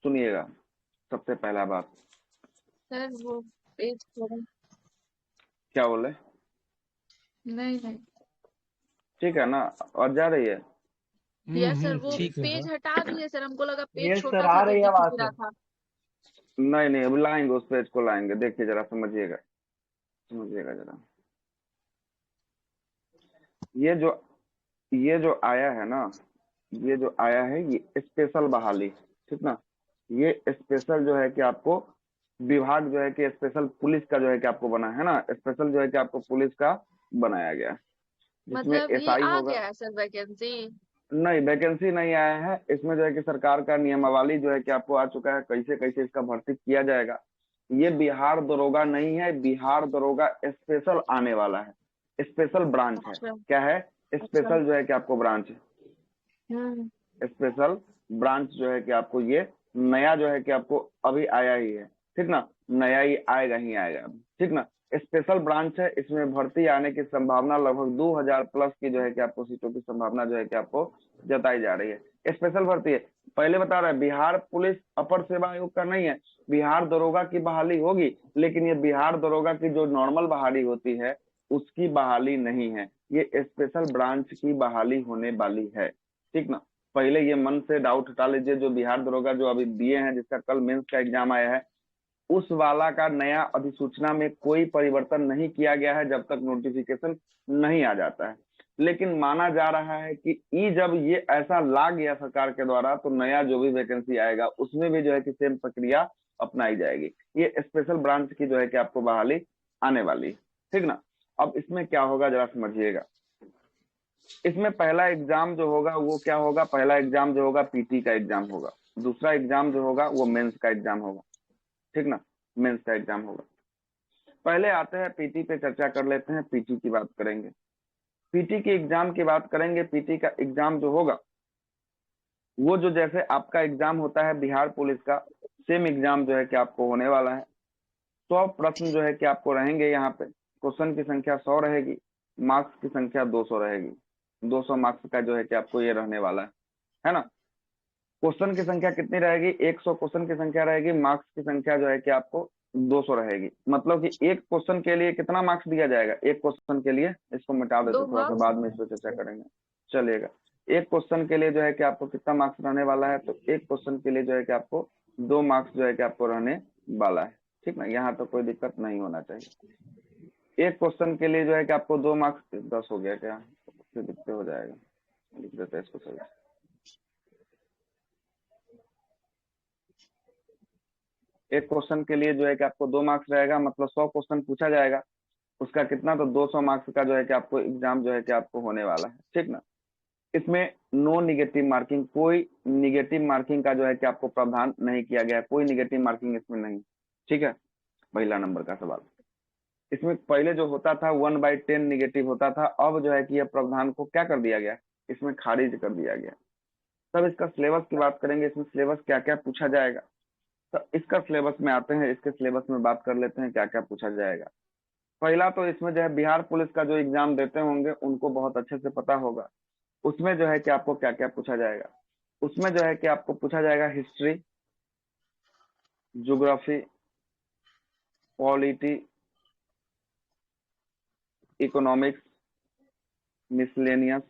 सुनिएगा। सबसे पहला बात, सर वो पेज थोड़ा, क्या बोले? नहीं नहीं, ठीक है ना? और जा रही है? यस सर, वो ठीक है पेज सर। हटा दिए सर, हमको लगा पेज यस सर, छोटा आ सा तो रही है दिख आवाज नहीं रहा सर। था। नहीं नहीं, अब लाएंगे, उस पेज को लाएंगे, देखिए जरा, समझिएगा, समझिएगा जरा। ये जो ये जो आया है ना, ये जो आया है, ये स्पेशल बहाली, ठीक ना? ये स्पेशल जो है कि आपको विभाग जो है कि स्पेशल पुलिस का जो है कि आपको बना है ना, स्पेशल जो है कि आपको पुलिस का बनाया गया है, जिसमें मतलब ये एसआई आ होगा। गया है सर वैकेंसी? नहीं, वैकेंसी नहीं आया है इसमें, जो है कि सरकार का नियमावली जो है कि आपको आ चुका है, कैसे कैसे इसका भर्ती किया जाएगा। ये बिहार दरोगा नहीं है, बिहार दरोगा स्पेशल आने वाला है, स्पेशल ब्रांच है। अच्छा क्या है? अच्छा। स्पेशल जो है कि आपको ब्रांच, हम्म। स्पेशल ब्रांच जो है कि आपको ये नया जो है कि आपको अभी आया ही है, ठीक ना? नया ही आएगा ही आएगा अभी, ठीक ना? स्पेशल ब्रांच है, इसमें भर्ती आने की संभावना लगभग 2000 प्लस की जो है कि आपको सीटों की संभावना जो है कि आपको जताई जा रही है। स्पेशल भर्ती है, पहले बता रहा है, बिहार पुलिस अपर सेवा आयोग का नहीं है। बिहार दरोगा की बहाली होगी, लेकिन ये बिहार दरोगा की जो नॉर्मल बहाली होती है उसकी बहाली नहीं है, ये स्पेशल ब्रांच की बहाली होने वाली है, ठीक ना? पहले ये मन से डाउट हटा लीजिए, जो बिहार दरोगा जो अभी दिए हैं, जिसका कल मेंस का एग्जाम आया है, उस वाला का नया अधिसूचना में कोई परिवर्तन नहीं किया गया है जब तक नोटिफिकेशन नहीं आ जाता है। लेकिन माना जा रहा है कि जब ये ऐसा ला गया सरकार के द्वारा, तो नया जो भी वैकेंसी आएगा उसमें भी जो है कि सेम प्रक्रिया अपनाई जाएगी। ये स्पेशल ब्रांच की जो है कि आपको बहाली आने वाली, ठीक ना? अब इसमें क्या होगा जरा समझिएगा। इसमें पहला एग्जाम जो होगा वो क्या होगा? पहला एग्जाम जो होगा पीटी का एग्जाम होगा, दूसरा एग्जाम जो होगा वो मेंस का एग्जाम होगा, ठीक ना? मेंस का एग्जाम होगा। पहले आते हैं पीटी पे, चर्चा कर लेते हैं, पीटी की बात करेंगे, पीटी के एग्जाम की बात करेंगे। पीटी का एग्जाम जो होगा वो जो जैसे आपका एग्जाम होता है बिहार पुलिस का, सेम एग्जाम जो है कि आपको होने वाला है। 100 प्रश्न जो है कि आपको रहेंगे यहाँ पे, क्वेश्चन की संख्या 100 रहेगी, मार्क्स की संख्या 200 रहेगी। 200 मार्क्स का जो है कि आपको ये रहने वाला है ना? क्वेश्चन की संख्या कितनी रहेगी? 100 क्वेश्चन की संख्या रहेगी, मार्क्स की संख्या जो है कि आपको 200 रहेगी। मतलब कि एक क्वेश्चन के लिए कितना मार्क्स दिया जाएगा? एक क्वेश्चन के लिए, इसको मिटा देते, 2 थोड़ा सा मार्क्स। बाद में इस पर चर्चा करेंगे, चलिएगा। एक क्वेश्चन के लिए जो है कि आपको कितना मार्क्स रहने वाला है? तो एक क्वेश्चन के लिए जो है कि आपको 2 मार्क्स जो है कि आपको रहने वाला है, ठीक ना? यहाँ तो कोई दिक्कत नहीं होना चाहिए। एक क्वेश्चन के लिए जो है कि आपको 2 मार्क्स, 10 हो गया क्या? फिर दिक्कत हो जाएगा, लिख देते हैं इसको सही। एक क्वेश्चन के लिए जो है कि आपको 2 मार्क्स रहेगा, मतलब 100 क्वेश्चन पूछा जाएगा, उसका कितना? तो 200 मार्क्स का जो है कि आपको एग्जाम जो है कि आपको होने वाला है, ठीक ना? इसमें नो निगेटिव मार्किंग, कोई निगेटिव मार्किंग का जो है कि आपको प्रावधान नहीं किया गया है, कोई निगेटिव मार्किंग इसमें नहीं, ठीक है? पहला नंबर का सवाल। इसमें पहले जो होता था 1/10 निगेटिव होता था, अब जो है कि यह प्रावधान को क्या कर दिया गया? इसमें खारिज कर दिया गया। तब इसका सिलेबस की बात करेंगे, इसमें सिलेबस क्या क्या पूछा जाएगा। तो इसका सिलेबस में आते हैं, इसके सिलेबस में बात कर लेते हैं क्या क्या पूछा जाएगा। पहला तो इसमें जो है बिहार पुलिस का जो एग्जाम देते होंगे उनको बहुत अच्छे से पता होगा, उसमें जो है कि आपको क्या क्या पूछा जाएगा। उसमें जो है कि आपको पूछा जाएगा history, geography, polity, economics, miscellaneous,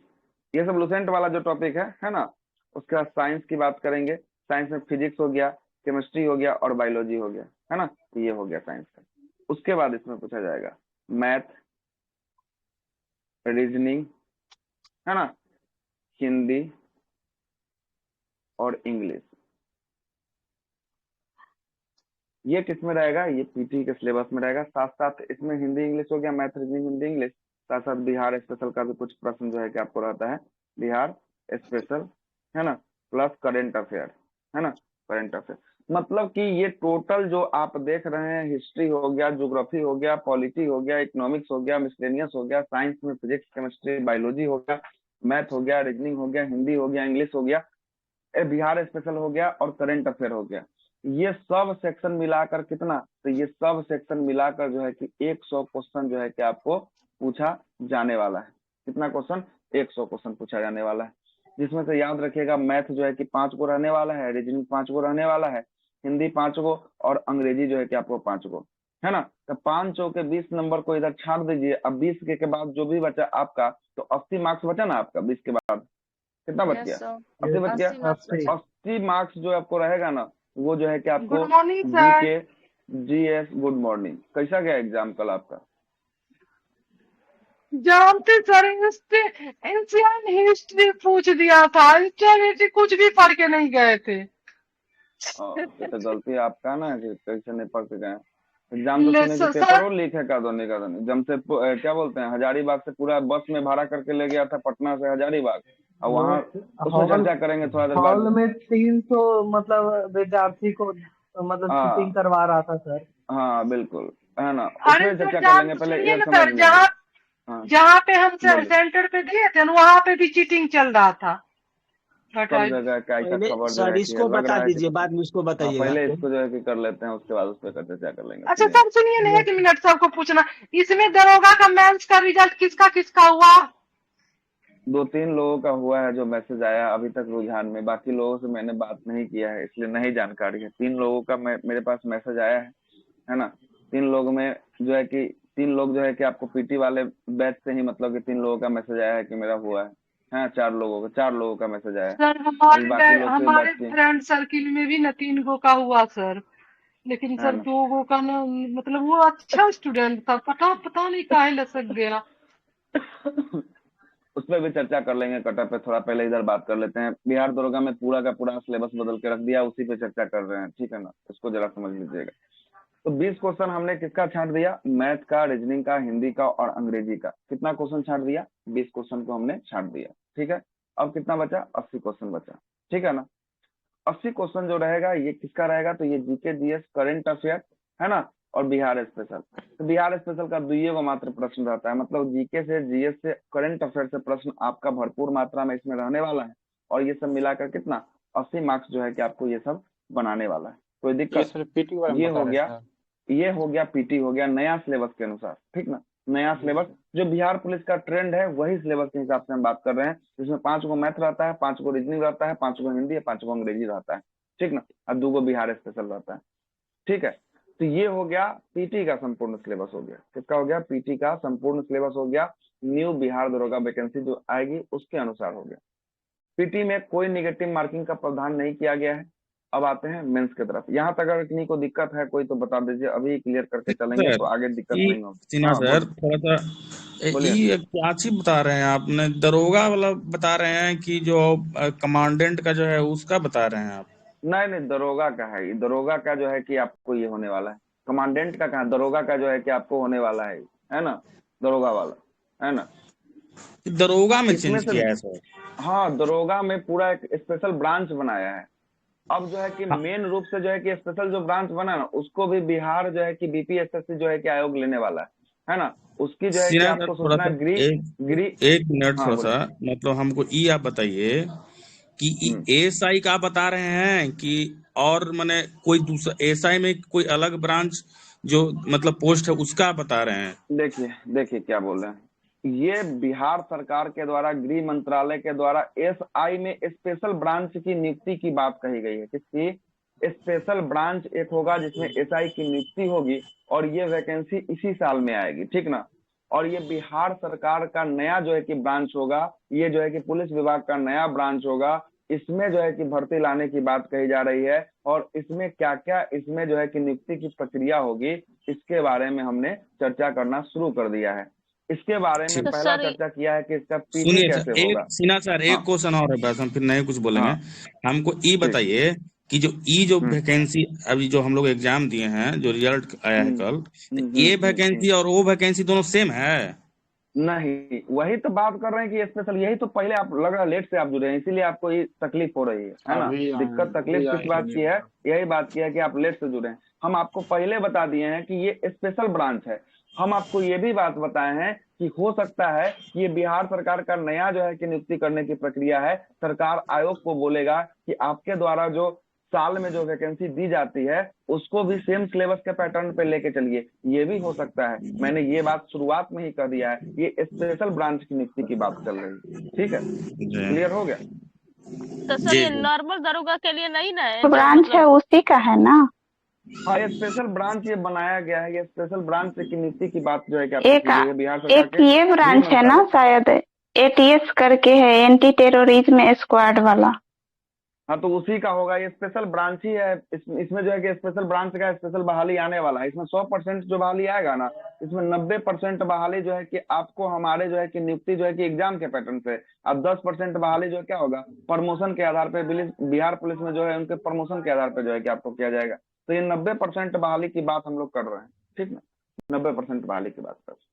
ये सब लुसेंट वाला जो टॉपिक है ना? उसके बाद साइंस की बात करेंगे, साइंस में फिजिक्स हो गया, केमिस्ट्री हो गया और बायोलॉजी हो गया, है ना? तो ये हो गया साइंस का। उसके बाद इसमें पूछा जाएगा मैथ, रीजनिंग, है ना, हिंदी और इंग्लिश। ये किस में रहेगा? ये पीटी के सिलेबस में रहेगा। साथ साथ इसमें हिंदी इंग्लिश हो गया, मैथ रीजनिंग हिंदी इंग्लिश, साथ साथ बिहार स्पेशल का भी कुछ प्रश्न जो है कि आपको रहता है, बिहार स्पेशल, है ना? प्लस करेंट अफेयर, है ना? करेंट अफेयर मतलब कि ये टोटल जो आप देख रहे हैं, हिस्ट्री हो गया, ज्योग्राफी हो गया, पॉलिटी हो गया, इकोनॉमिक्स हो गया, मिसलेनियस हो गया, साइंस में फिजिक्स केमिस्ट्री बायोलॉजी हो गया, मैथ हो गया, रीजनिंग हो गया, हिंदी हो गया, इंग्लिश हो गया, बिहार स्पेशल हो गया और करंट अफेयर हो गया। ये सब सेक्शन मिलाकर कितना? तो ये सब सेक्शन मिलाकर जो है कि 100 क्वेश्चन जो है कि आपको पूछा जाने वाला है। कितना क्वेश्चन? 100 क्वेश्चन पूछा जाने वाला है। जिसमें से याद रखिएगा मैथ जो है कि 5 को रहने वाला है, रीजनिंग 5 को रहने वाला है, हिंदी 5 को, और अंग्रेजी जो है कि आपको 5 को, है ना। तो 5 चौके 20 नंबर को इधर छाट दीजिए। अब 20 के बाद जो भी बचा आपका, तो 80 मार्क्स बचा ना आपका 20 के बाद, कितना बच यस गया? सर, 80 बच गया। 80 मार्क्स बचा। 80 मार्क्स जो आपको रहेगा ना, वो जो है कि आपको good morning sir. GK, GS, good morning. कैसा गया एग्जाम कल आपका? जानते सर, एंशियंट हिस्ट्री पूछ दिया था, हिस्टोरिटी कुछ भी पढ़ के नहीं गए थे। ये तो गलती आपका ना कि कैसे नहीं पढ़ के गए। एग्जाम तो सुने कि पेपर सर और लीक है का दोने का दोने। जमशेदपुर क्या बोलते हैं, हजारीबाग से पूरा बस में भाड़ा करके ले गया था पटना से हजारीबाग, और वहाँ उसमें चर्चा करेंगे थोड़ा देर बाद। हॉल में 300 मतलब विद्यार्थी को मतलब हाँ चीटिंग करवा रहा था सर। हाँ बिल्कुल, है ना, अरे उसमें सर चर्चा कर लेंगे, पहले सुनिए ये ना समझ सर, लीजिए। हाँ जहाँ पे हम बोलिए। सेंटर पे दिए थे ना, वहाँ पे भी चीटिंग चल रहा था। सब जगह का ऐसा पहले खबर जो सर है कि इसको लग बता रहा है कि, दीजिए, बाद में इसको हाँ बताइएगा। पहले इसको जो है कि कर लेते हैं, उसके बाद उस पर चर्चा कर लेंगे। अच्छा सुनिए, सर सुनिए ना, 1 मिनट सबको पूछना, इसमें दरोगा का मेंस का रिजल्ट किसका किसका हुआ? 2-3 लोगों का हुआ है जो मैसेज आया अभी तक रुझान में, बाकी लोगों से मैंने बात नहीं किया है इसलिए नहीं जानकारी है। 3 लोगों का मेरे पास मैसेज आया है ना। 3 लोग में जो है कि 3 लोग जो है कि आपको पीटी वाले बैच से ही, मतलब कि 3 लोगों का मैसेज आया है कि मेरा हुआ है। हाँ 4 लोगों का मैसेज आया है। सर अभी बाकी लोग से बात हमारे की, फ्रेंड सर्किल में भी ना 3 गो का हुआ सर, लेकिन है सर ना। 2 गो का ना, मतलब वो अच्छा स्टूडेंट था, पता नहीं काहे लसक गया। उस पर भी चर्चा कर लेंगे कटर पे। थोड़ा पहले इधर बात कर लेते हैं। बिहार दरोगा में पूरा का पूरा सिलेबस बदल के रख दिया, उसी पे चर्चा कर रहे हैं, ठीक है ना, इसको जरा समझ लीजिएगा। तो 20 क्वेश्चन हमने किसका छांट दिया? मैथ का, रीजनिंग का, हिंदी का और अंग्रेजी का। कितना क्वेश्चन छांट दिया? 20 क्वेश्चन को हमने छांट दिया, ठीक है। अब कितना बचा? 80 क्वेश्चन बचा, ठीक है ना। 80 क्वेश्चन जो रहेगा ये किसका रहेगा? तो ये जीके, जीएस, करंट अफेयर, है ना, और बिहार स्पेशल। तो बिहार स्पेशल का 2 को मात्र प्रश्न रहता है, मतलब जीके से, जीएस से, करंट अफेयर से प्रश्न आपका भरपूर मात्रा में इसमें रहने वाला है। और ये सब मिलाकर कितना? 80 मार्क्स जो है कि आपको ये सब बनाने वाला है। कोई ये दिक्कत? सर पीटी वाले में ये बता हो रहे गया, सर। ये हो गया पीटी, हो गया नया सिलेबस के अनुसार, ठीक ना। नया सिलेबस जो बिहार पुलिस का ट्रेंड है वही सिलेबस के हिसाब से हम बात कर रहे हैं, जिसमें 5 को मैथ रहता है, 5 को रीजनिंग रहता है, 5 को हिंदी, 5 को अंग्रेजी रहता है, ठीक ना, और 2 को बिहार स्पेशल रहता है, ठीक है। तो ये हो गया पीटी का संपूर्ण सिलेबस हो गया। किसका हो गया? पीटी का संपूर्ण सिलेबस हो गया। न्यू बिहार दरोगा वैकेंसी जो आएगी उसके अनुसार हो गया। पीटी में कोई निगेटिव मार्किंग का प्रावधान नहीं किया गया है। अब आते हैं मेंस की तरफ। यहाँ तक अगर किन्हीं को दिक्कत है कोई तो बता दीजिए, अभी क्लियर करके चलेंगे तो आगे दिक्कत नहीं होगी। सिन्हा हाँ सर, बोलिए थोड़ा सा बोलिए। ये क्या चीज बता रहे हैं आपने? दरोगा वाला बता रहे हैं कि जो कमांडेंट का जो है उसका बता रहे हैं आप? नहीं नहीं, दरोगा का है, दरोगा का जो है कि आपको ये होने वाला है। कमांडेंट का कहाँ, दरोगा का जो है कि आपको होने वाला है ना, दरोगा वाला, है ना। दरोगा में इसमें चेंज से किया है सर? हाँ, दरोगा में पूरा एक स्पेशल ब्रांच बनाया है। अब जो है कि हाँ, मेन रूप से जो है कि स्पेशल जो ब्रांच बना ना, उसको भी बिहार जो है कि बीपीएसएससी जो है कि आयोग लेने वाला है ना। उसकी जो है कि सिन्हा सर आपको थोड़ा सूचना सा गिरी। एक मिनट, हाँ थोड़ा सा बोलिए। मतलब हमको ये आप बताइए कि एएसआई का बता रहे हैं कि और माने कोई दूसरा एएसआई में कोई अलग ब्रांच जो मतलब पोस्ट है उसका बता रहे हैं? देखिए देखिए क्या बोल रहे हैं, ये बिहार सरकार के द्वारा, गृह मंत्रालय के द्वारा एसआई में स्पेशल ब्रांच की नियुक्ति की बात कही गई है। किसकी? स्पेशल ब्रांच एक होगा जिसमें एसआई की नियुक्ति होगी, और ये वैकेंसी इसी साल में आएगी, ठीक ना। और ये बिहार सरकार का नया जो है कि ब्रांच होगा, ये जो है कि पुलिस विभाग का नया ब्रांच होगा। इसमें जो है कि भर्ती लाने की बात कही जा रही है, और इसमें क्या क्या इसमें जो है कि नियुक्ति की प्रक्रिया होगी, इसके बारे में हमने चर्चा करना शुरू कर दिया है। इसके बारे में तो पहला सर चर्चा किया है कि इसका पीटी सुनिए सर, कैसे एक होगा। सिन्हा सर एक हाँ क्वेश्चन और है, बस हम फिर नहीं कुछ बोलेंगे। हाँ हमको ये ठीक। बताइए कि जो हम्म वैकेंसी अभी जो हम लोग एग्जाम दिए हैं, जो रिजल्ट आया है हम्म कल, तो ये हम्म। वैकेंसी और वो वैकेंसी दोनों सेम है? नहीं, वही तो बात कर रहे हैं कि स्पेशल, यही तो पहले आप लग रहा है लेट से आप जुड़े हैं, इसीलिए आपको ये तकलीफ हो रही है ना। अभी आए दिक्कत हैं, तकलीफ अभी किस आए बात की है? हैं। यही बात की है कि आप लेट से जुड़े हैं। हम आपको पहले बता दिए हैं कि ये स्पेशल ब्रांच है। हम आपको ये भी बात बताए हैं कि हो सकता है कि ये बिहार सरकार का नया जो है कि नियुक्ति करने की प्रक्रिया है। सरकार आयोग को बोलेगा कि आपके द्वारा जो साल में जो वैकेंसी दी जाती है उसको भी सेम सिलेबस के पैटर्न पे लेके चलिए, ये भी हो सकता है। मैंने ये बात शुरुआत में ही कह दिया है, ये स्पेशल ब्रांच की नियुक्ति की बात चल रही है, ठीक है, जी क्लियर हो गया। तो सर जी ये जी। नॉर्मल दरोगा के लिए नहीं ना है जो जो ब्रांच है मतलब उसी का है ना। हाँ, ये स्पेशल ब्रांच ये बनाया गया है, ये स्पेशल ब्रांच की नीति की बात जो है कि आपको एक की गई है बिहार सरकार एक के ये गृह ब्रांच है ना मंत्रालय से। शायद, एटीएस करके है, एंटी टेररिज्म स्क्वाड वाला। हाँ, तो उसी का होगा, ये स्पेशल ब्रांच ही है। इसमें जो है कि स्पेशल ब्रांच का स्पेशल बहाली आने वाला है। इसमें 100% जो बहाली आएगा ना, इसमें 90% बहाली जो है कि आपको हमारे जो है कि नियुक्ति जो है कि एग्जाम के पैटर्न से। अब 10% बहाली जो है क्या होगा, प्रमोशन के आधार पर बिहार पुलिस में जो है उनके प्रमोशन के आधार पर जो है कि आपको किया जाएगा। तो ये 90% बहाली की बात हम लोग कर रहे हैं, ठीक ना, 90% बहाली की बात कर रहे हैं।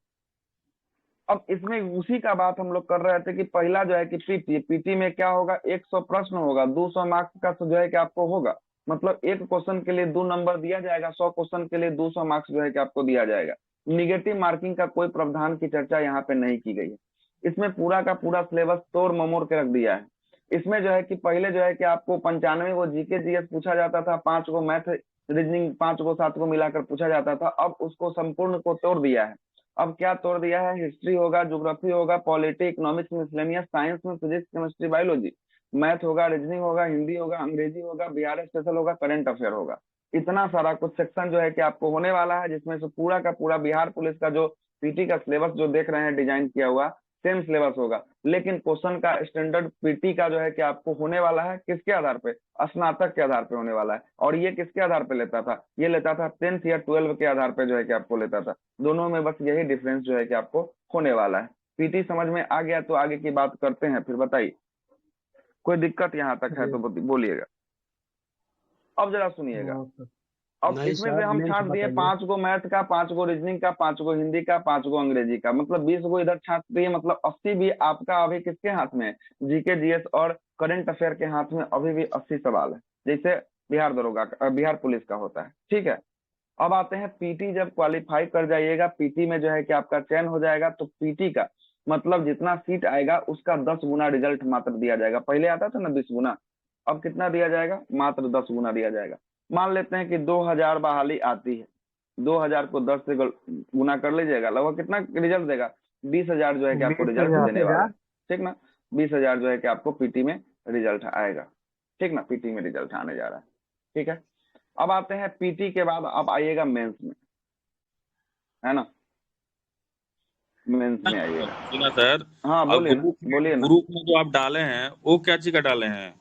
अब इसमें उसी का बात हम लोग कर रहे थे कि पहला जो है कि पीटी में क्या होगा, 100 प्रश्न होगा, 200 मार्क्स का जो है कि आपको होगा। मतलब एक क्वेश्चन के लिए 2 नंबर दिया जाएगा, 100 क्वेश्चन के लिए 200 मार्क्स जो है कि आपको दिया जाएगा। निगेटिव मार्किंग का कोई प्रावधान की चर्चा यहाँ पे नहीं की गई है। इसमें पूरा का पूरा सिलेबस तोड़ ममोड़ के रख दिया है। इसमें जो है कि पहले जो है कि आपको 95 को जीके जीएस पूछा जाता था, 5 को मैथ रीजनिंग 5 को 7 को मिलाकर पूछा जाता था। अब उसको संपूर्ण को तोड़ दिया है। अब क्या तोड़ दिया है, हिस्ट्री होगा, ज्योग्राफी होगा, पॉलिटी, इकोनॉमिक्स, मिसलेनियस, साइंस में फिजिक्स, केमिस्ट्री, बायोलॉजी, मैथ होगा, रीजनिंग होगा, हिंदी होगा, अंग्रेजी होगा, बिहार स्पेशल होगा, करंट अफेयर होगा। इतना सारा कुछ सेक्शन जो है कि आपको होने वाला है, जिसमें से पूरा का पूरा बिहार पुलिस का जो पीटी का सिलेबस जो देख रहे हैं डिजाइन किया हुआ, सेम सिलेबस होगा। लेकिन क्वेश्चन का स्टैंडर्ड पीटी का जो है कि आपको होने वाला है किसके आधार पे, स्नातक के आधार पे होने वाला है। और ये किसके आधार पे लेता था, ये लेता था 10th या 12 के आधार पे जो है कि आपको लेता था। दोनों में बस यही डिफरेंस जो है कि आपको होने वाला है। पीटी समझ में आ गया तो आगे की बात करते हैं, फिर बताइए कोई दिक्कत यहाँ तक है तो बोलिएगा। अब जरा सुनिएगा। हाँ सर। अब नहीं इसमें सर, से हम मेंस छांट दिए बताइए। 5 को मैथ का, 5 को रीजनिंग का, 5 को हिंदी का, 5 को अंग्रेजी का, मतलब 20 को इधर छांट दिए। मतलब 80 भी आपका अभी किसके हाथ में है, जीके जीएस और करंट अफेयर के हाथ में अभी भी 80 सवाल है, जैसे बिहार दरोगा बिहार पुलिस का होता है, ठीक है। अब आते हैं पीटी, जब क्वालिफाई कर जाइएगा, पीटी में जो है कि आपका चयन हो जाएगा, तो पीटी का मतलब जितना सीट आएगा उसका 10 गुना रिजल्ट मात्र दिया जाएगा। पहले आता था ना 20 गुना, अब कितना दिया जाएगा, मात्र 10 गुना दिया जाएगा। मान लेते हैं कि 2000 बहाली आती है, 2000 को 10 से गुना कर लीजिएगा, लगभग कितना रिजल्ट देगा, 20,000 जो है कि आपको रिजल्ट 20,000। देने वाला है, ठीक ना। 20,000 जो है कि आपको पीटी में रिजल्ट आएगा, ठीक ना, पीटी में रिजल्ट आने जा रहा है, ठीक है। अब आते हैं पीटी के बाद, अब आइएगा मेंस में, है ना, मेंस में आइएगा। सुना सर। हाँ और बोलिए ना, बोलिए ना। ग्रुप में जो आप डाले हैं वो क्या चीज का डाले हैं?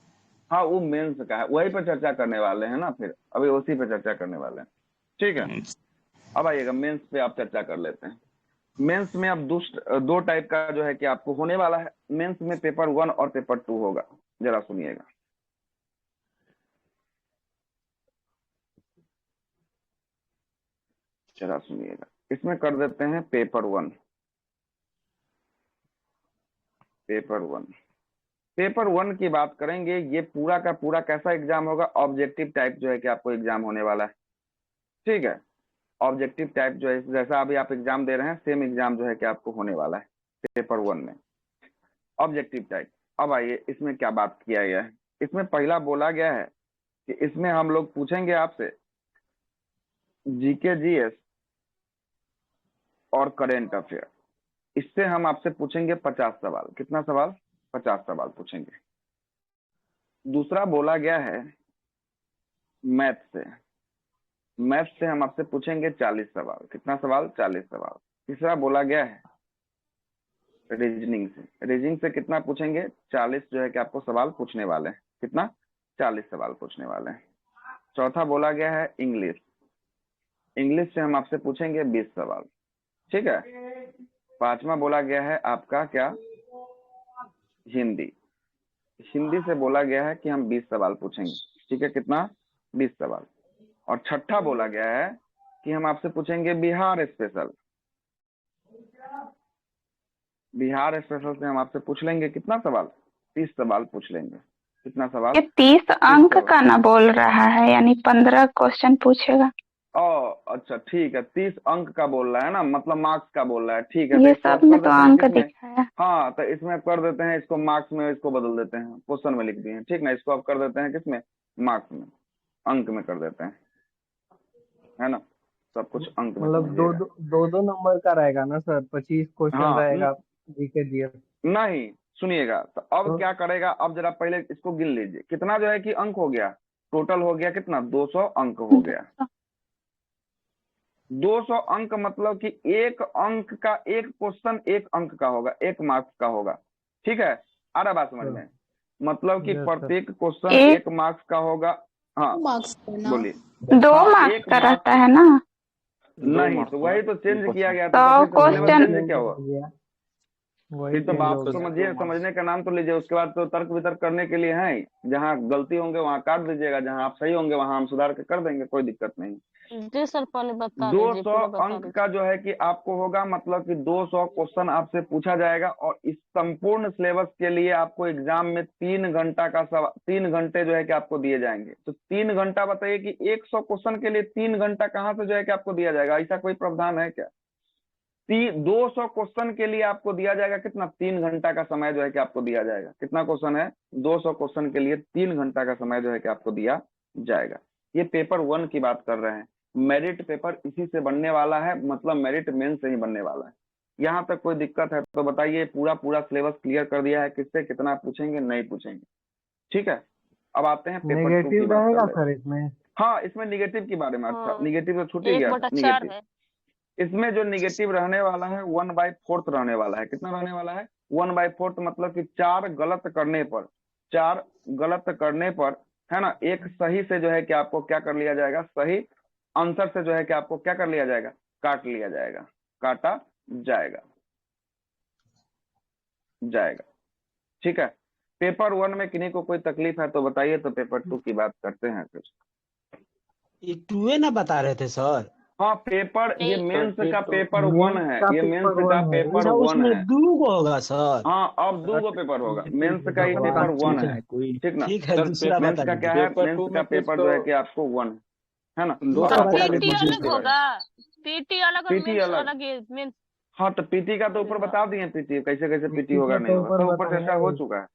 हाँ, वो मेंस का है, वही पर चर्चा करने वाले हैं ना, फिर अभी उसी पे चर्चा करने वाले हैं, ठीक है। अब आइएगा मेंस पे, आप चर्चा कर लेते हैं। मेंस में अब दो टाइप का जो है कि आपको होने वाला है। मेंस में पेपर 1 और पेपर 2 होगा, जरा सुनिएगा। जरा सुनिएगा, इसमें कर देते हैं पेपर 1। पेपर 1 की बात करेंगे, ये पूरा का पूरा कैसा एग्जाम होगा, ऑब्जेक्टिव टाइप जो है कि आपको एग्जाम होने वाला है, ठीक है। ऑब्जेक्टिव टाइप जो है, जैसा अभी आप एग्जाम दे रहे हैं सेम एग्जाम जो है कि आपको होने वाला है पेपर 1 में, ऑब्जेक्टिव टाइप। अब आइए इसमें क्या बात किया गया है। इसमें पहला बोला गया है कि इसमें हम लोग पूछेंगे आपसे जीके जीएस और करेंट अफेयर। इससे हम आपसे पूछेंगे 50 सवाल। कितना सवाल, 50 सवाल पूछेंगे। दूसरा बोला गया है मैथ से हम आपसे पूछेंगे 40 सवाल। कितना सवाल, 40 सवाल। तीसरा बोला गया है रीजनिंग से कितना पूछेंगे, 40 जो है कि आपको सवाल पूछने वाले हैं। कितना, 40 सवाल पूछने वाले हैं। चौथा बोला गया है इंग्लिश से हम आपसे पूछेंगे 20 सवाल, ठीक है। पांचवा बोला गया है आपका क्या, हिंदी से बोला गया है कि हम 20 सवाल पूछेंगे, ठीक है। कितना, 20 सवाल। और छठा बोला गया है कि हम आपसे पूछेंगे बिहार स्पेशल से हम आपसे पूछ लेंगे कितना सवाल, 30 सवाल पूछ लेंगे। कितना सवाल, ये 30 अंक सवाल। का ना बोल रहा है, यानी 15 क्वेश्चन पूछेगा। अच्छा ठीक है, 30 अंक का बोल रहा है ना, मतलब मार्क्स का बोल रहा है, ठीक है। तो ये इसको सब आप में कर तो देते हैं अंक किसमें, दिखाया। हाँ तो इसमें कर देते हैं इसको मार्क्स में, इसको बदल देते हैं, क्वेश्चन में लिख दिए, ठीक ना। इसको आप कर देते हैं किसमें, मार्क्स में, अंक में कर देते हैं, है ना। सब कुछ अंक में मतलब समझिएगा। दो नंबर का रहेगा ना सर, 25 क्वेश्चन हाँ रहेगा जीके जीएस। नहीं, सुनिएगा। तो अब क्या करेगा, अब जरा पहले इसको गिन लीजिए, कितना जो है कि अंक हो गया, टोटल हो गया कितना, 200 अंक हो गया। 200 अंक मतलब कि एक अंक का, एक क्वेश्चन एक अंक का होगा, एक मार्क्स का होगा। ठीक है, आ रहा बात समझ में? मतलब कि प्रत्येक क्वेश्चन एक मार्क्स का होगा। हाँ मार्क्स बोलिए। 2 हाँ, मार्क्स एक का मार्क्स रहता है ना। नहीं, तो वही तो चेंज किया गया तो था, तो फिर क्वेश्चन चेंज क्या हुआ? फिर तो बात समझिए, समझने का नाम तो लीजिए, उसके बाद तो तर्क वितर्क करने के लिए है ही। जहाँ गलती होंगे वहाँ काट दीजिएगा, जहाँ आप सही होंगे वहाँ हम सुधार के कर देंगे, कोई दिक्कत नहीं। जी सर पहले बता 200 दीजिए, पूरा बता अंक दीजिए। का जो है कि आपको होगा, मतलब कि 200 क्वेश्चन आपसे पूछा जाएगा, और इस संपूर्ण सिलेबस के लिए आपको एग्जाम में 3 घंटा का 3 घंटे जो है कि आपको दिए जाएंगे। तो 3 घंटा बताइए कि 100 क्वेश्चन के लिए 3 घंटा कहाँ से जो है कि आपको दिया जाएगा? ऐसा कोई प्रावधान है क्या? 200 क्वेश्चन के लिए आपको दिया जाएगा कितना, 3 घंटा का समय जो है कि आपको दिया जाएगा। कितना क्वेश्चन है? 200 क्वेश्चन के लिए 3 घंटा का समय जो है कि आपको दिया जाएगा। ये पेपर 1 की बात कर रहे हैं। मेरिट पेपर इसी से बनने वाला है, मतलब मेरिट मेन से ही बनने वाला है। यहाँ तक कोई दिक्कत है तो बताइए। पूरा सिलेबस क्लियर कर दिया है, किससे कितना पूछेंगे नहीं पूछेंगे। ठीक है, अब आते हैं पेपर 2 की बात कर लेते हैं। इसमें हाँ, इसमें निगेटिव के बारे में। अच्छा, हाँ, निगेटिव तो छूट ही गया था। 1/4 निगेटिव, है। इसमें जो निगेटिव रहने वाला है 1/4 रहने वाला है। कितना रहने वाला है? 1/4, मतलब कि 4 गलत करने पर, 4 गलत करने पर, है ना, एक सही से जो है कि आपको क्या कर लिया जाएगा, सही आंसर से जो है कि आपको क्या कर लिया जाएगा, काट लिया जाएगा, काटा जाएगा। ठीक है, पेपर 1 में किन्हीं को कोई तकलीफ है तो बताइए, तो पेपर 2 की बात करते हैं फिर। ये 2 ना बता रहे थे सर। हाँ, पेपर, ये नहीं, मेंस का पेपर 1 है, ये मेंस पेपर का 1 है। पेपर अच्छा 1 उसमें है। 2 होगा सर। हाँ, अब 2 पेपर होगा। मेंस का ही पेपर 1 है, ठीक ना। ठीक है, दूसरा मेंस बता का क्या दीजिए। है, पेपर मेंस 2 का में कुछ पेपर तो जो है कि आपको 1 है ना। दो और दूसरा आपको बता पीटी दीजिए। अलग होगा, पीटी अलग और पीटी मेंस अलग। अलग है। मेंस हाँ, तो पीटी का तो ऊपर बता दिए, पीटी कैसे कैसे पीटी होगा नहीं होगा, सब ऊपर चर्चा हो चुका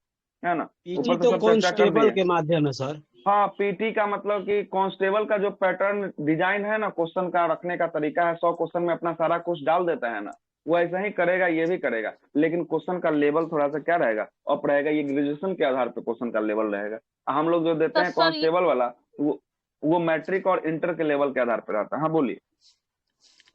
है ना। पीटी ऊपर तो तो सब चर्चा कर कांस्टेबल दिए। के माध्यम है सर। हाँ, पीटी का मतलब कि कांस्टेबल का जो पैटर्न डिजाइन है ना, क्वेश्चन का रखने का तरीका है, 100 क्वेश्चन में अपना सारा कुछ डाल देता है ना, वो ऐसा ही करेगा, ये भी करेगा। लेकिन क्वेश्चन का लेवल थोड़ा सा क्या रहेगा, अप रहेगा। ये ग्रेजुएशन के आधार पर क्वेश्चन का लेवल रहेगा। हम लोग जो देते तो हैं सर कांस्टेबल वाला, वो मैट्रिक और इंटर के लेवल के आधार पर रहता है। हाँ बोलिए।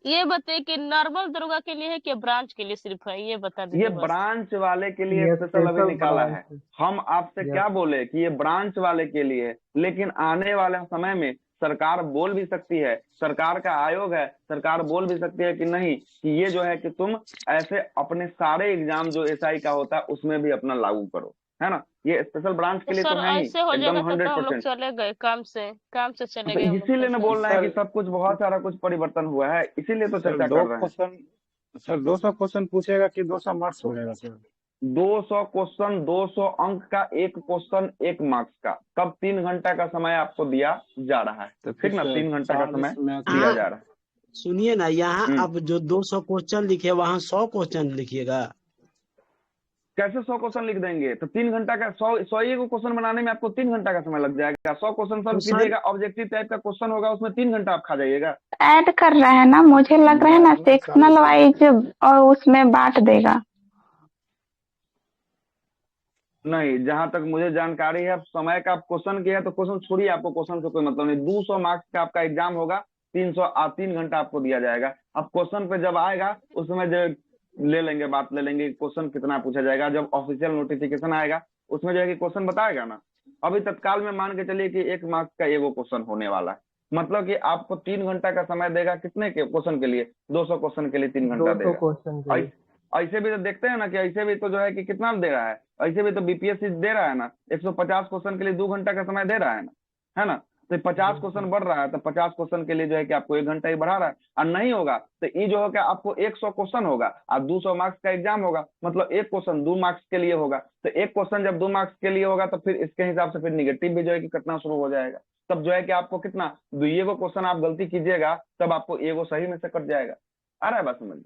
ये बताइए कि नॉर्मल दरोगा के लिए है कि ब्रांच के लिए सिर्फ है, ये बता ये दीजिए बस। ब्रांच वाले के लिए स्पेशल अभी निकाला है। हम आपसे क्या बोले कि ये ब्रांच वाले के लिए है, लेकिन आने वाले समय में सरकार बोल भी सकती है, सरकार का आयोग है, सरकार बोल भी सकती है कि नहीं, कि ये जो है कि तुम ऐसे अपने सारे एग्जाम जो एसआई का होता है उसमें भी अपना लागू करो, है ना। ये स्पेशल ब्रांच तो के लिए तो सर है ही ऐसे हो जाएगा एकदम तब तो हम लोग 100%। चले गए काम से तो चले गए हम लोग इसीलिए ना कैसे। बोल रहे हैं कि सर सब कुछ बहुत सारा कुछ परिवर्तन हुआ है, इसीलिए तो सर चर्चा दो कर रहे हैं। क्वेश्चन सर 200 क्वेश्चन पूछेगा कि 200 मार्क्स हो जाएगा सर? 200 क्वेश्चन, 200 अंक का एक क्वेश्चन एक मार्क्स का। कब 3 घंटा का समय आपको दिया जा रहा है, तो फिर ठीक ना, 3 घंटा का समय 40 में दिया जा रहा है। सुनिए ना, यहाँ हम्म। अब जो 200 क्वेश्चन लिखे वहाँ 100 क्वेश्चन लिखिएगा। कैसे 100 क्वेश्चन लिख देंगे? तो 3 घंटा का 100 ही को क्वेश्चन बनाने में आपको 3 घंटा का समय लग जाएगा। 100 क्वेश्चन तो सॉल्व सर कीजिएगा, ऑब्जेक्टिव टाइप का क्वेश्चन होगा, उसमें 3 घंटा आप खा जाइएगा। ऐड कर रहा है ना, मुझे लग रहा है ना सेक्शनल वाइज और उसमें बांट देगा। नहीं, जहां तक मुझे जानकारी है, समय का क्वेश्चन किया है तो क्वेश्चन छोड़िए, आपको क्वेश्चन से कोई मतलब नहीं। 200 मार्क्स का आपका एग्जाम होगा, 3 घंटा आपको दिया जाएगा। अब क्वेश्चन पे जब आएगा उसमें जो ले लेंगे, बात ले लेंगे, क्वेश्चन कितना पूछा जाएगा। जब ऑफिशियल नोटिफिकेशन आएगा उसमें जो है कि क्वेश्चन बताएगा ना। अभी तत्काल में मान के चलिए कि 1 मार्क्स का एगो क्वेश्चन होने वाला है, मतलब कि आपको 3 घंटा का समय देगा। कितने के क्वेश्चन के लिए? 200 क्वेश्चन के लिए 3 घंटा देगा। ऐसे भी तो देखते हैं ना कि ऐसे भी तो जो है कि कितना दे रहा है, ऐसे भी तो बीपीएससी दे रहा है ना, 150 क्वेश्चन के लिए 2 घंटा का समय दे रहा है ना। तो 50 क्वेश्चन बढ़ रहा है, तो 50 क्वेश्चन के लिए जो है कि आपको 1 घंटा ही बढ़ा रहा है। और नहीं होगा तो ये जो होगा आपको 100 क्वेश्चन होगा और 200 मार्क्स का एग्जाम होगा, मतलब एक क्वेश्चन 2 मार्क्स के लिए होगा। तो एक क्वेश्चन जब 2 मार्क्स के लिए होगा तो फिर इसके हिसाब से फिर निगेटिव भी जो है कि कटना शुरू हो जाएगा। तब जो है कि आपको कितना, 2 क्वेश्चन आप गलती कीजिएगा तब आपको एगो सही में से कट जाएगा। आ रहा है बात समझ में?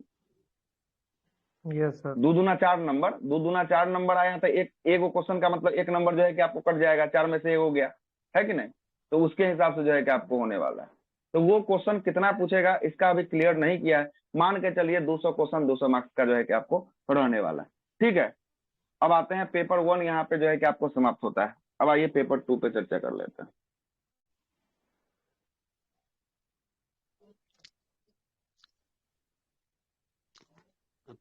Yes sir. 2 दूना 4 नंबर, 2 दूना 4 नंबर आया तो एगो क्वेश्चन का मतलब 1 नंबर जो है कि आपको कट जाएगा, 4 में से 1 हो गया, है कि नहीं। तो उसके हिसाब से जो है कि आपको होने वाला है। तो वो क्वेश्चन कितना पूछेगा इसका अभी क्लियर नहीं किया है। मान के चलिए 200 क्वेश्चन 200 मार्क्स का जो है कि आपको रहने वाला है, ठीक है। अब आते हैं पेपर 1, यहाँ पे जो है कि आपको समाप्त होता है। अब आइए पेपर 2 पे चर्चा कर लेते हैं।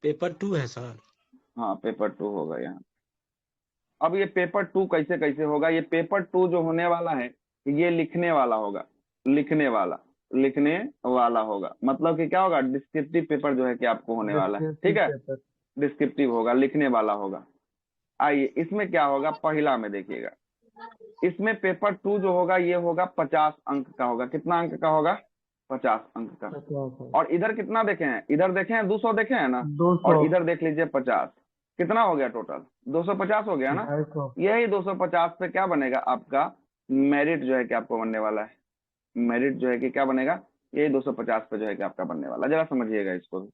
पेपर 2 है सर। हाँ पेपर 2 होगा यहाँ। अब ये पेपर 2 कैसे कैसे होगा? ये पेपर 2 जो होने वाला है ये लिखने वाला होगा, लिखने वाला होगा। मतलब कि क्या होगा, डिस्क्रिप्टिव पेपर जो है कि आपको होने वाला है। ठीक है, डिस्क्रिप्टिव होगा, लिखने वाला होगा। आइए इसमें क्या होगा, पहला में देखिएगा, इसमें पेपर 2 जो होगा ये होगा 50 अंक का होगा। कितना अंक का होगा? 50 अंक का। और इधर कितना देखे हैं? इधर देखे हैं 200 देखे हैं ना, 200 और इधर देख लीजिए 50। कितना हो गया टोटल? 250 हो गया ना। 250 यही 250 पे क्या बनेगा आपका मेरिट जो है कि आपको बनने वाला है। मेरिट जो है कि क्या बनेगा, यही 250 पे जो है कि आपका बनने वाला। जरा समझिएगा इसको भी।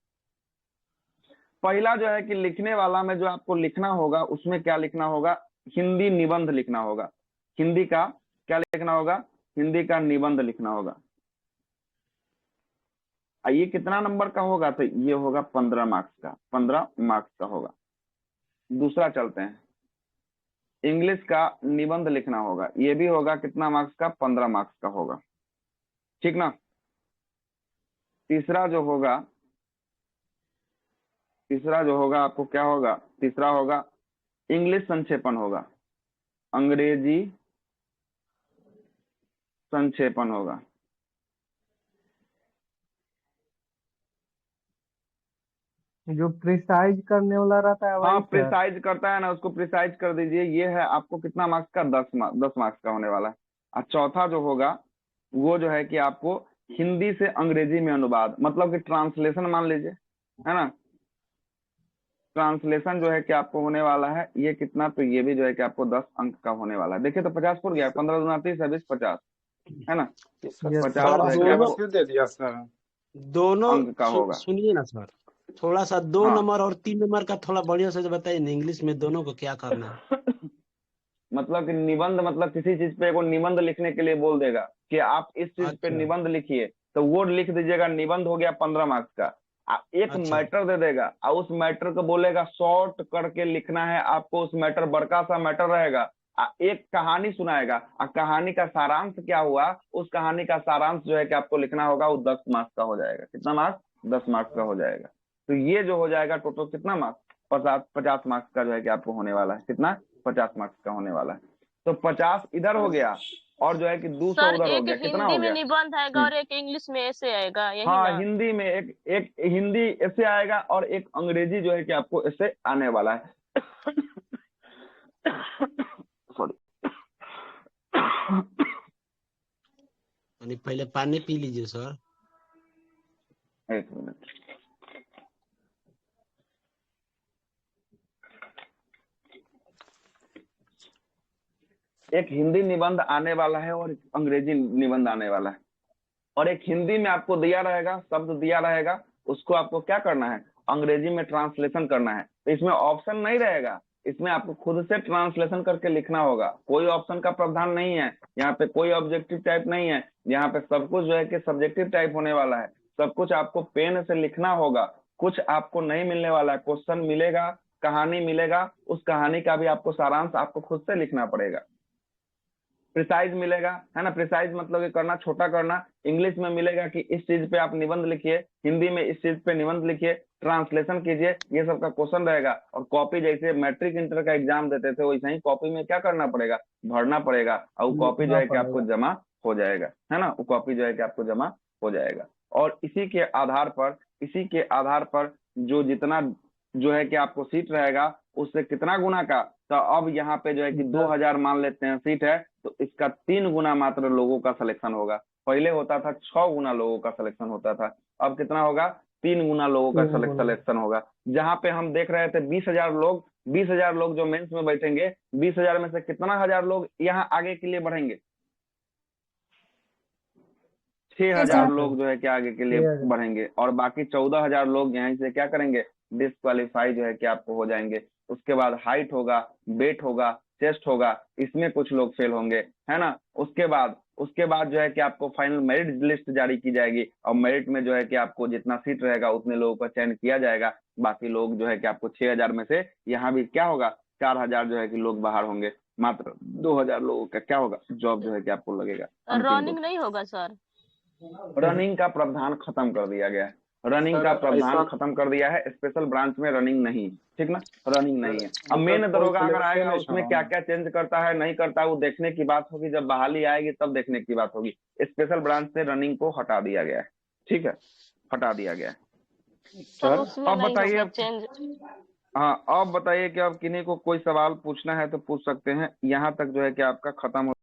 पहला जो है कि लिखने वाला में जो आपको लिखना होगा उसमें क्या लिखना होगा, हिंदी निबंध लिखना होगा। हिंदी का क्या लिखना होगा? हिंदी का निबंध लिखना होगा। ये कितना नंबर का होगा? तो ये होगा 15 मार्क्स का, 15 मार्क्स का होगा। दूसरा चलते हैं, इंग्लिश का निबंध लिखना होगा। ये भी होगा कितना मार्क्स का? 15 मार्क्स का होगा। ठीक ना। तीसरा जो होगा आपको क्या होगा? तीसरा होगा इंग्लिश संक्षेपण होगा, अंग्रेजी संक्षेपण होगा। जो प्रिसाइज करने वाला रहता है हाँ वही सर। प्रिसाइज करता है ना, उसको प्रिसाइज कर दीजिए। ये है आपको कितना मार्क्स का? 10 मार्क्स का होने वाला है। और चौथा जो होगा वो जो है कि आपको हिंदी से अंग्रेजी में अनुवाद, मतलब कि ट्रांसलेशन मान लीजिए, है ना। ट्रांसलेशन जो है कि आपको होने वाला है ये कितना? तो ये भी जो है कि आपको 10 अंक का होने वाला है। देखिए तो 50 पूर गया, 15 दूना 30 है 20, 50 है ना। यस 50 सर, जो है कि दोनों आपको दे दिया सर। दोनों अंक का होगा। सुनिए ना सर, थोड़ा सा 2 हाँ नंबर और 3 नंबर का थोड़ा बढ़िया से बताइए ना, इंग्लिश में दोनों को क्या करना है। मतलब कि निबंध, मतलब किसी चीज पे को निबंध लिखने के लिए बोल देगा कि आप इस चीज पे अच्छा निबंध लिखिए, तो वो लिख दीजिएगा। निबंध हो गया 15 मार्क्स का। एक अच्छा मैटर दे देगा और उस मैटर को बोलेगा शॉर्ट करके लिखना है आपको। उस मैटर बड़का सा मैटर रहेगा। एक कहानी सुनाएगा और कहानी का सारांश क्या हुआ, उस कहानी का सारांश जो है कि आपको लिखना होगा। वो 10 मार्क्स का हो जाएगा। कितना मार्क्स? 10 मार्क्स का हो जाएगा। तो ये जो हो जाएगा टोटल कितना मार्क्स? 50 मार्क्स का जो है कि आपको होने वाला है। कितना? 50 मार्क्स का होने वाला है। तो 50 इधर हो गया और जो है कि 200 सर उधर हो एक गया। कितना हिंदी हो में गया? निबंध आएगा और एक इंग्लिश में ऐसे आएगा, यही हाँ ना? हिंदी में एक हिंदी ऐसे आएगा और एक अंग्रेजी जो है कि आपको ऐसे आने वाला है। सॉरी। यानी पहले पानी पी लीजिए सर। एक मिनट। एक हिंदी निबंध आने वाला है और एक अंग्रेजी निबंध आने वाला है। और एक हिंदी में आपको दिया रहेगा, शब्द दिया रहेगा, उसको आपको क्या करना है? अंग्रेजी में ट्रांसलेशन करना है। तो इसमें ऑप्शन नहीं रहेगा, इसमें आपको खुद से ट्रांसलेशन करके लिखना होगा। कोई ऑप्शन का प्रावधान नहीं है यहाँ पे, कोई ऑब्जेक्टिव टाइप नहीं है यहाँ पे। सब कुछ जो है कि सब्जेक्टिव टाइप होने वाला है। सब कुछ आपको पेन से लिखना होगा। कुछ आपको नहीं मिलने वाला है। क्वेश्चन मिलेगा, कहानी मिलेगा, उस कहानी का भी आपको सारांश आपको खुद से लिखना पड़ेगा। प्रिसाइज मिलेगा, है ना। प्रिसाइज मतलब कि करना, छोटा करना। इंग्लिश में मिलेगा कि इस चीज पे आप निबंध लिखिए, हिंदी में इस चीज पे निबंध लिखिए, ट्रांसलेशन कीजिए। ये सब का क्वेश्चन रहेगा। और कॉपी जैसे मैट्रिक इंटर का एग्जाम देते थे वैसे ही कॉपी में क्या करना पड़ेगा? भरना पड़ेगा। और वो कॉपी जो है कि आपको जमा हो जाएगा, है ना। वो कॉपी जो है कि आपको जमा हो जाएगा। और इसी के आधार पर जो जितना जो है कि आपको सीट रहेगा उससे कितना गुना का, तो अब यहाँ पे जो है कि 2000 मान लेते हैं सीट है, तो इसका 3 गुना मात्र लोगों का सिलेक्शन होगा। पहले होता था 6 गुना लोगों का सिलेक्शन होता था, अब कितना होगा? 3 गुना लोगों का सिलेक्शन होगा। जहाँ पे हम देख रहे थे 20,000 लोग जो मेंस में बैठेंगे, 20,000 में से कितना हजार लोग यहाँ आगे के लिए बढ़ेंगे? 6,000 लोग जो है कि आगे के लिए बढ़ेंगे। और बाकी 14,000 लोग यहीं से क्या करेंगे? डिस्क्वालीफाई जो है कि आपको हो जाएंगे। उसके बाद हाइट होगा, वेट होगा, चेस्ट होगा, इसमें कुछ लोग फेल होंगे, है ना। उसके बाद जो है कि आपको फाइनल मेरिट लिस्ट जारी की जाएगी। और मेरिट में जो है कि आपको जितना सीट रहेगा उतने लोगों का चयन किया जाएगा। बाकी लोग जो है कि आपको 6,000 में से यहाँ भी क्या होगा? 4,000 जो है कि लोग बाहर होंगे, मात्र 2,000 लोगों का क्या होगा, जॉब जो है कि आपको लगेगा। अंतिम रनिंग नहीं होगा सर? रनिंग का प्रावधान खत्म कर दिया गया है, रनिंग सर, का प्रावधान ऐसा- खत्म कर दिया है। स्पेशल ब्रांच में रनिंग नहीं, ठीक ना, रनिंग नहीं है। अब सर, मेन कोई दरोगा अगर सिलेबस आएगा नहीं उसमें छोड़ा क्या ना। क्या चेंज करता है नहीं करता है वो देखने की बात होगी, जब बहाली आएगी तब देखने की बात होगी। स्पेशल ब्रांच से रनिंग को हटा दिया गया है, ठीक है, हटा दिया गया है। सर सर, उसमें अब नहीं बताइए होगा अब, चेंज? हाँ अब बताइए कि अब किन्हीं को कोई सवाल पूछना है तो पूछ सकते हैं, यहाँ तक जो है कि आपका खत्म हो